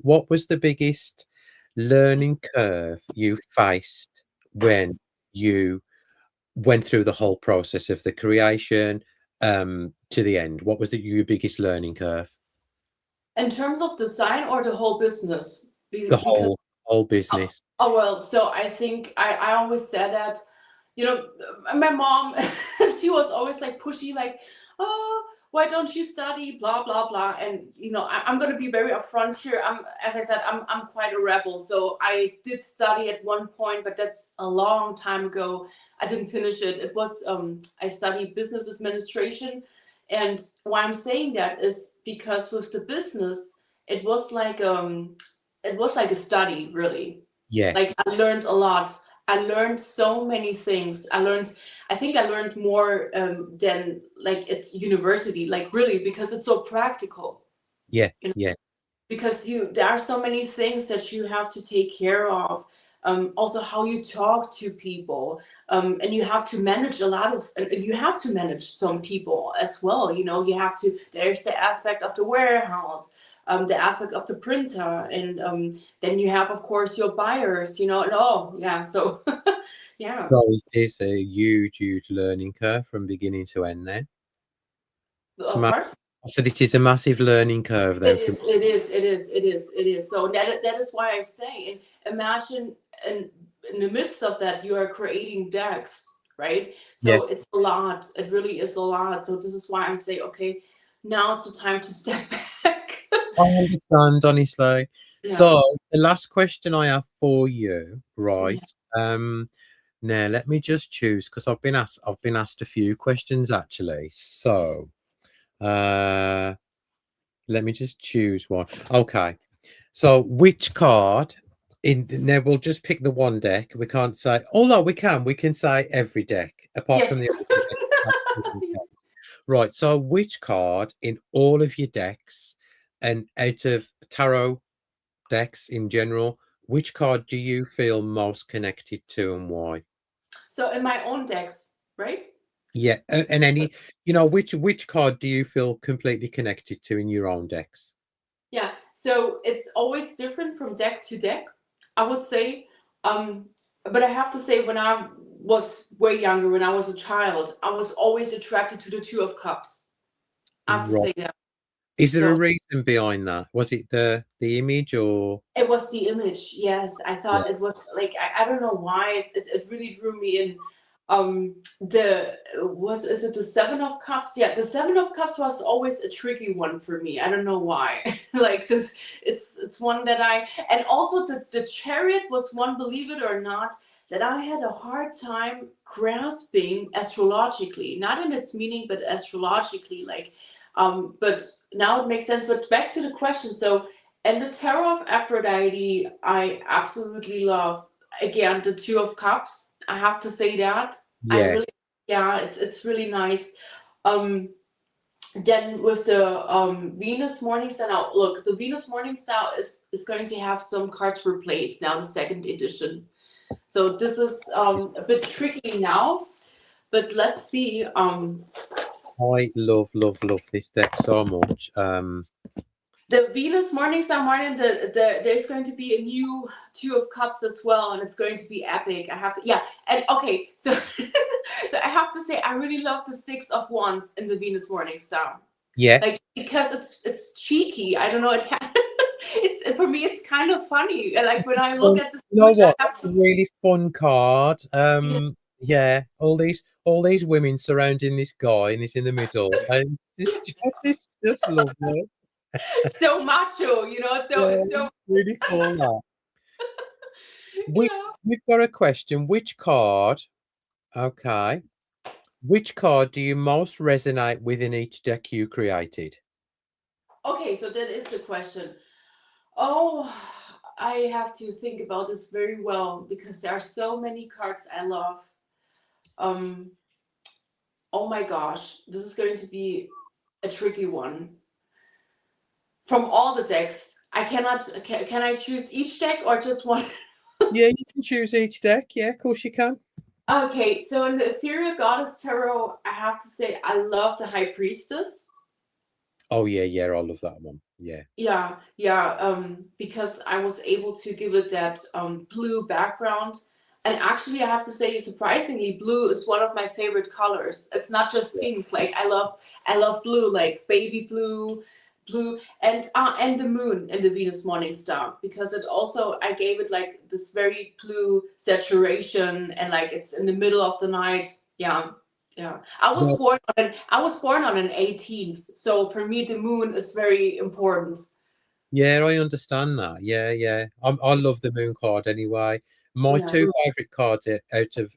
What was the biggest learning curve you faced when you went through the whole process of the creation to the end? What was your biggest learning curve? In terms of design or the whole business, The because whole business. oh well, so I think I always said that, you know, my mom, she was always like pushy, like, oh, why don't you study, blah blah blah. And you know, I'm gonna be very upfront here. As I said, I'm quite a rebel. So I did study at one point, but that's a long time ago. I didn't finish it. It was I studied business administration, and why I'm saying that is because with the business, it was like a study really. Yeah, Like I learned a lot. I learned so many things. I think I learned more than like at university, like really, because it's so practical. yeah, You know, yeah. because there are so many things that you have to take care of. Also, how you talk to people, and you have to manage a lot of. You have to manage some people as well. You know, you have to. There's the aspect of the warehouse, the aspect of the printer, and then you have, of course, your buyers. You know, and oh yeah, so yeah. So it is a huge, huge learning curve from beginning to end now. It's massive. Pardon? I said it is a massive learning curve It then from is, it is, it is, it is, it is. So that is why I say, and imagine in the midst of that, you are creating decks, right? yeah. So it's a lot. It really is a lot. So this is why I say, okay, now it's the time to step back. I understand, honestly. Yeah. So the last question I have for you, Yeah. right? Now let me just choose because I've been asked a few questions actually. So uh let me just choose one. Okay. So which card in now we'll just pick the one deck. We can't say oh no, we can say every deck apart Yeah. from the other deck. Right. So which card in all of your decks and out of tarot decks in general, which card do you feel most connected to and why? So in my own decks, right? Yeah, and any, which card do you feel completely connected to in your own decks? Yeah, so it's always different from deck to deck, I would say. Um, but I have to say, when I was way younger, when I was a child, I was always attracted to the Two of Cups. I have to Right. say that. Is there a So reason behind that? Was it the image or it was the image. Yes, I yeah, thought it was like I don't know why it really drew me in. The was is it the Seven of Cups? Yeah, the Seven of Cups was always a tricky one for me. I don't know why. Like this, it's one that and also the Chariot was one, believe it or not, that I had a hard time grasping astrologically, not in its meaning, but astrologically. Like, but now it makes sense. But back to the question. So and the Tarot of Aphrodite, I absolutely love. Again, the Two of Cups. I have to say that I yeah, really, yeah, it's really nice. Um, then with the Venus Morning Star. Now, look, the Venus Morning Star is going to have some cards replaced now, the second edition. So this is a bit tricky now, but let's see. I love this deck so much. The Venus Morning Star Martin, there's going to be a new Two of Cups as well, and it's going to be epic. I have to, yeah, and okay, so so I have to say I really love the Six of Wands in the Venus Morning Star, Yeah, like because it's cheeky. I don't know, it's for me it's kind of funny. Like when I look well, at the you know switch, I what? have It's a to. really fun card. Yeah. Yeah, all these women surrounding this guy, and he's in the middle, and it's just lovely. So macho, you know. So Yeah, it's so really cool. That. We yeah. we've got a question. Which card? Okay. Which card do you most resonate with in each deck you created? Okay, so that is the question. Oh, I have to think about this very well because there are so many cards I love. Um, oh my gosh, this is going to be a tricky one. From all the decks, I cannot. Can I choose each deck or just one? Yeah, you can choose each deck. Yeah, of course you can. Okay, so in the Ethereal Goddess Tarot, I have to say I love the High Priestess. Oh yeah, yeah, I love that one. Yeah, Yeah, yeah, because I was able to give it that blue background. And actually, I have to say, surprisingly, blue is one of my favorite colors. It's not just yeah, pink. Like I love blue, like baby blue, blue, and the moon in the Venus Morning Star, because it also I gave it like this very blue saturation, and like it's in the middle of the night. Yeah, yeah. yeah. I was born on an 18th, so for me the moon is very important. Yeah, I understand that. Yeah, yeah. I love the moon card anyway. My Yeah. two favorite cards out of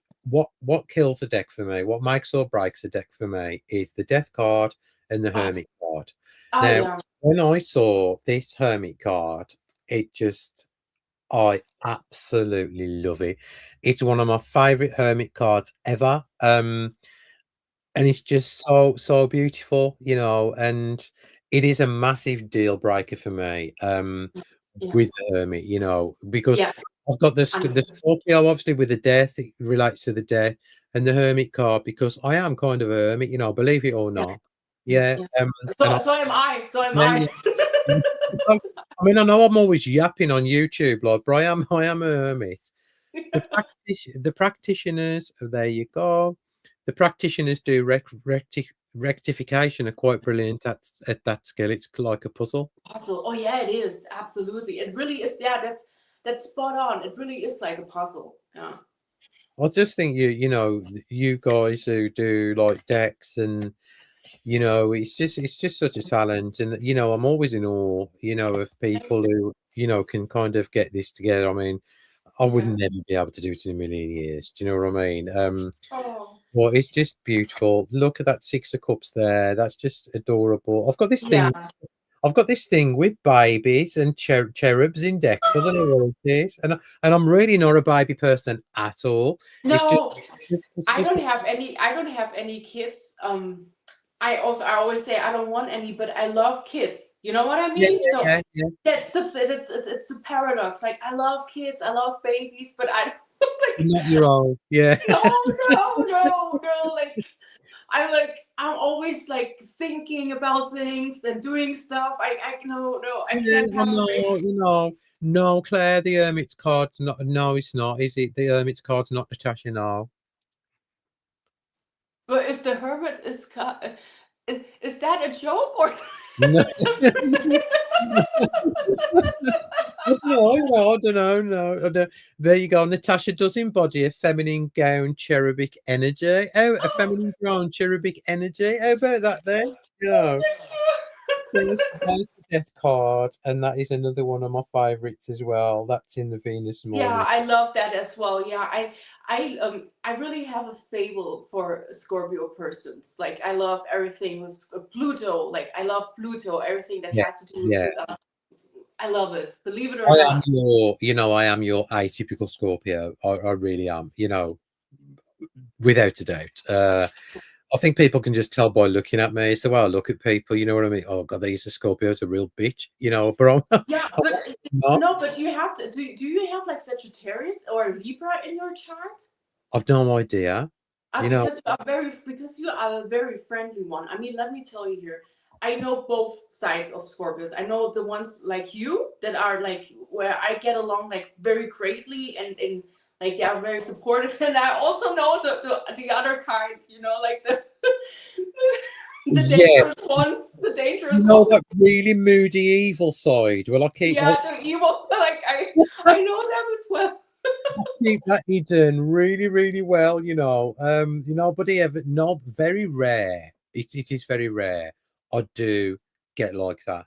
what kills a deck for me, what makes or breaks a deck for me, is the Death card and the Oh, Hermit card. oh Now, yeah. when I saw this Hermit card, it just I absolutely love it. It's one of my favorite hermit cards ever. And it's just so beautiful, and it is a massive deal breaker for me, Yeah. with the hermit, because Yeah. I've got the Understood. Scorpio, obviously, with the death, it relates to the death, and the hermit card because I am kind of a hermit, believe it or Yeah. not. Yeah. Yeah, Yeah. and I So am I. So am yeah, I. yeah. I mean, I know I'm always yapping on YouTube, like, but I am a hermit. The practitioners, oh, there you go. The practitioners do rectification are quite brilliant at that skill. It's like a puzzle. Puzzle. Oh yeah, it is. Absolutely. It really is. Yeah, that's spot on. It really is like a puzzle. Yeah. I just think you guys who do like decks and it's just such a talent, and I'm always in awe, of Thank people you. who can kind of get this together. I mean, I would Yeah. never be able to do it in a million years. Do you know what I mean? Oh. Well, it's just beautiful. Look at that Six of Cups there. That's just adorable. Yeah. I've got this thing with babies and cherubs in decks. I don't know what it is, and I'm really not a baby person at all. It's just, No, it's I just don't have any. I don't have any kids. I always say I don't want any, but I love kids. You know what I yeah, mean? So yeah, yeah. that's it's a paradox. Like I love kids, I love babies, but I like Not your own. Yeah, no, no, no, no. I'm always like thinking about things and doing stuff. I no, no, I yeah. can't I have a know. baby. No, Claire. The Hermit's card's not. No, it's not. Is it? The Hermit's card's not Natasha. No. But if the hermit is that a joke or? No. I don't know. No, I don't know. No, I don't. There you go. Natasha does embody a feminine gown cherubic energy. Oh, a feminine grown cherubic energy. How about that then? There's the death card, and that is another one of my favourites as well. That's in the Venus Yeah, morning. I love that as well. Yeah, I really have a fable for Scorpio persons. Like I love everything with Pluto. Like I love Pluto. Everything that Yeah, has to do yeah. with I love it. Believe it or I am not. your atypical Scorpio. I really am. Without a doubt. I think people can just tell by looking at me. It's the way I look at people. You know what I mean? Oh God, these are Scorpios, a real bitch. But I'm Yeah, but not. no, but you have to. Do you have like Sagittarius or Libra in your chart? I've no idea. You know, Because you are a very friendly one. I mean, let me tell you here. I know both sides of Scorpios. I know the ones like you that are like where I get along like very greatly and like they are very supportive. And I also know the other kind, like the the yeah, dangerous ones, the dangerous you know ones. that really moody evil side. Well, Yeah, the evil. Like I know them as well. keep that hidden really, really well. But no, very rare. It is very rare. I do get like that.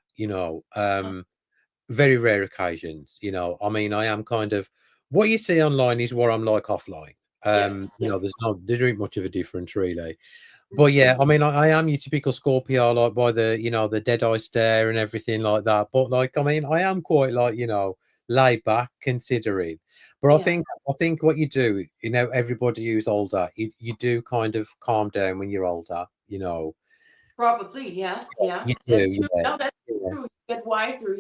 Very rare occasions. I mean, I am kind of what you see online is what I'm like offline. Yeah, yeah. There ain't much of a difference really. But yeah, I mean, I am your typical Scorpio, like by the dead eye stare and everything like that. But like, I mean, I am quite like, laid back considering. But I Yeah. think I think what you do, everybody who's older, you do kind of calm down when you're older. Probably, yeah, yeah. You do, That's true. yeah. No, that's Yeah. true. You get wiser.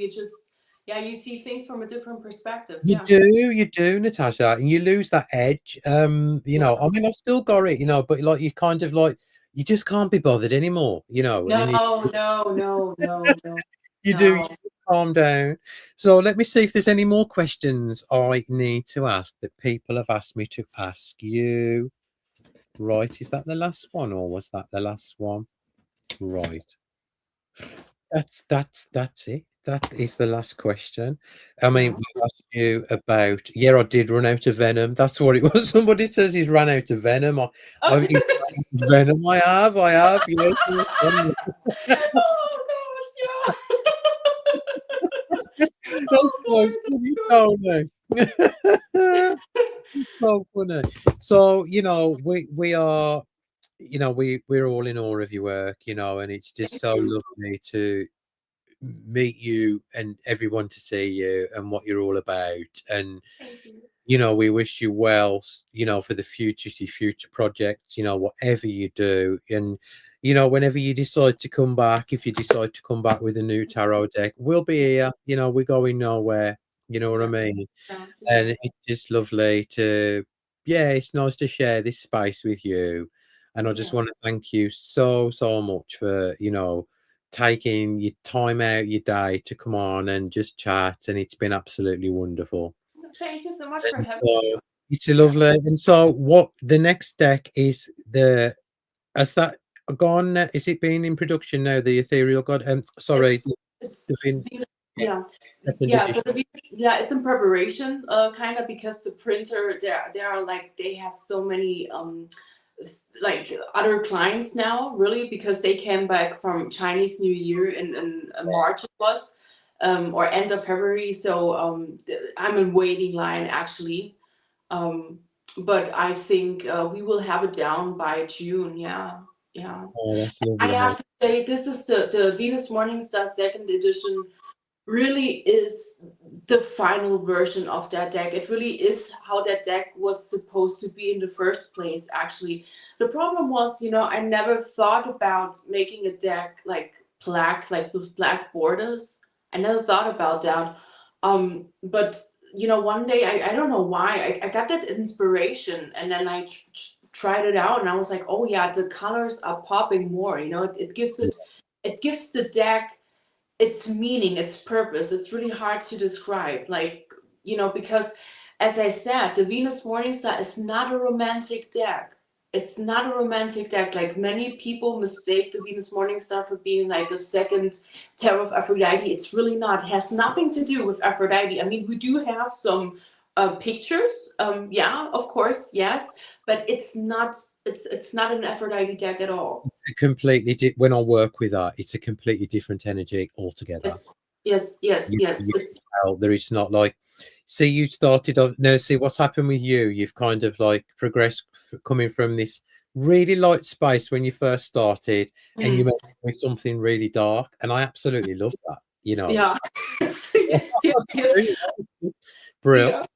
Yeah, you see things from a different perspective. You Yeah, do, you do, Natasha, and you lose that edge. yeah. I mean, I've still got it, but like you kind of like you just can't be bothered anymore, and then No, no, no, no, no, you no. just calm down. So let me see if there's any more questions I need to ask that people have asked me to ask you. Right, is that the last one, or was that the last one? Right. That's it. That is the last question. I mean, Yeah. we asked you about, yeah, I did run out of venom. That's what it was. Somebody says he's run out of venom. Oh, He's run out of venom. I have. Yes, yes, oh gosh, yeah. that's Oh so boy, that's funny, good. Tony. So funny. So we are, we're all in awe of your work, and it's just so lovely to meet you and everyone to see you and what you're all about. And Thank you. we wish you well, for the future projects, whatever you do. And, whenever you decide to come back, if you decide to come back with a new tarot deck, we'll be here. We're going nowhere. You know what I Yeah, mean? yeah, And yeah, it's just lovely to, yeah, it's nice to share this space with you. And I just yeah. want to thank you so, so much for, taking your time out your day to come on and just chat. And it's been absolutely wonderful. Thank you so much for And having me. so it's a Yeah. lovely. And so, what the next deck is has that gone? Is it being in production now? The Ethereal God. It's, Sorry, it's the Vin, yeah, yeah, second yeah. So edition. yeah, it's in preparation, kind of because the printer, they are like they have so many like other clients now, really, because they came back from Chinese New Year in March it was, or end of February. So I'm in waiting line actually. Um, but I think we will have it down by June. Yeah, yeah. Oh, that's I lovely. have to say, this is the Venus Morningstar second edition. Really is the final version of that deck. It really is how that deck was supposed to be in the first place, actually. The problem was, I never thought about making a deck like black, like with black borders. I never thought about that. But one day I don't know why I got that inspiration, and then I tried it out, and I was like, oh yeah, the colors are popping more. It gives the deck its meaning, its purpose. It's really hard to describe, like, because as I said, the Venus Morningstar is not a romantic deck. It's not a romantic deck. Like many people mistake the Venus Morningstar for being like a second Tarot of Aphrodite. It's really not. It has nothing to do with Aphrodite. I mean, we do have some pictures. Yeah, of course, yes, but it's not. It's not an Aphrodite deck at all. It's a completely when I work with her, it's a completely different energy altogether. Yes, yes, yes, yes. You can It's tell there is not like, see, you started off now. See what's happened with you. You've kind of like progressed coming from this really light space when you first started, and you mm, went with something really dark. And I absolutely love that. yeah. Yes, yes, yes. Brill. Yeah,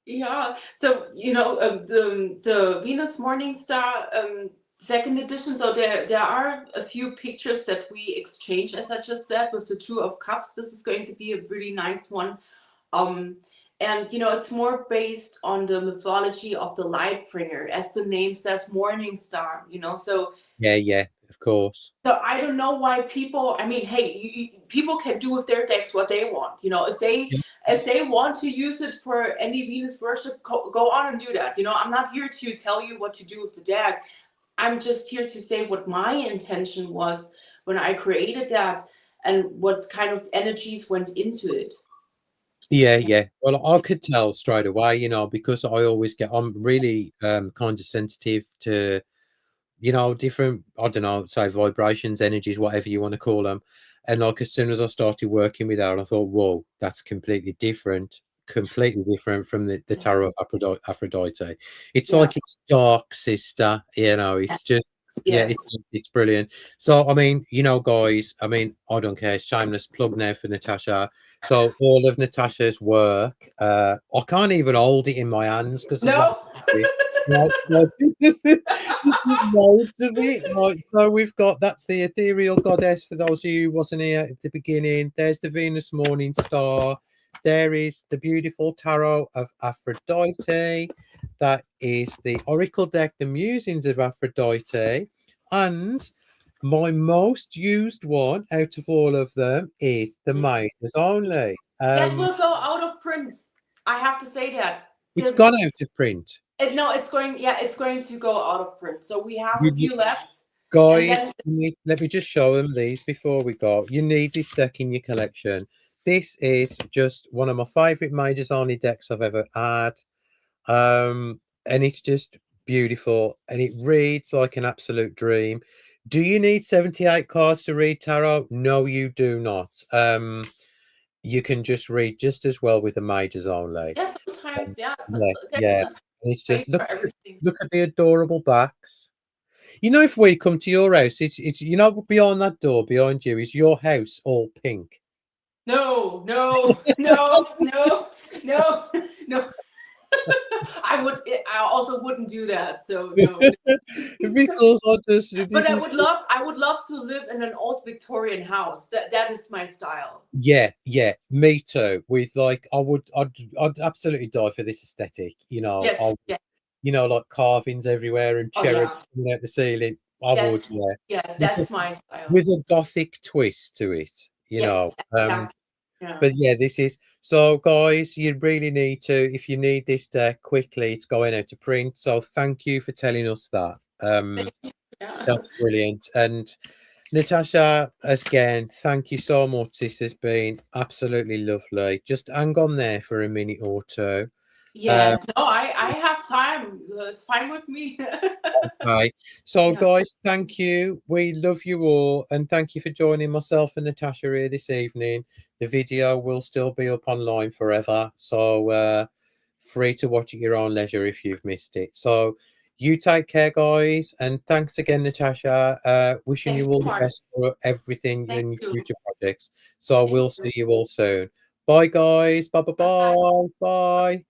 yeah. So the Venus Morningstar second edition. So there are a few pictures that we exchange, as I just said, with the Two of Cups. This is going to be a really nice one. Um, and it's more based on the mythology of the light bringer, as the name says, morning star. So Yeah, yeah, of course. I don't know why people. I mean, hey, people can do with their decks what they want. Yeah, If they want to use it for any Venus worship, go on and do that. I'm not here to tell you what to do with the deck. I'm just here to say what my intention was when I created that, and what kind of energies went into it. yeah, yeah. Well, I could tell straight away, because I always I'm really kind of sensitive to different, I don't know, say vibrations, energies, whatever you want to call them. And like as soon as I started working with her, I thought, whoa, that's completely different from the Yeah. tarot of Aphrodite. It's Yeah. like it's dark sister, it's just, yeah, Yes. it's brilliant. So I mean, guys, I mean, I don't care, it's shameless plug now for Natasha. So all of Natasha's work, I can't even hold it in my hands because there's that No. much. Like, there's loads of it. Right, so we've got, that's the ethereal goddess for those of you who wasn't here at the beginning. There's the Venus morning star. There is the beautiful tarot of Aphrodite. That is the oracle deck, the musings of Aphrodite. And my most used one out of all of them is the Maidens Only. That will go out of print. I have to say that. It's gone out of print. No, it's going. Yeah, it's going to go out of print. So we have a You, few left, and guys, then let me just show them these before we go. You need this deck in your collection. This is just one of my favorite Majors Only decks I've ever had. And it's just beautiful and it reads like an absolute dream. Do you need 78 cards to read tarot? No, you do not. You can just read just as well with the Majors Only. yeah, sometimes yeah, Yeah, there's yeah. a And it's place just look for everything. look at the adorable backs. If we come to your house, it's behind that door behind you is your house all pink. No, no, no, no, no, no. I also wouldn't do that. So no. Because I just But this is I would love to live in an old Victorian house. That is my style. yeah, yeah, me too. With like, I'd absolutely die for this aesthetic. Yes, yes. Like carvings everywhere and Oh yeah. cherubs coming out the ceiling. I would, Yes, yeah, yes. with That's a, my style. with a gothic twist to it. You know, Yes, exactly. Yeah. but yeah, this is so, guys. You really need to, if you need this deck quickly, it's going out to print. So thank you for telling us that. Yeah. That's brilliant. And Natasha, again, thank you so much. This has been absolutely lovely. Just hang on there for a minute or two. Uh, Yes. No, I have time. It's fine with me. okay. So, Yeah. guys, thank you. We love you all. And thank you for joining myself and Natasha here this evening. The video will still be up online forever. So, free to watch at your own leisure if you've missed it. So, you take care, guys. And thanks again, Natasha. Wishing Thank you you all so the much. best for everything Thank in your you. future projects. So, Thank we'll you. see you all soon. Bye, guys. Bye, bye, Bye. bye. Bye.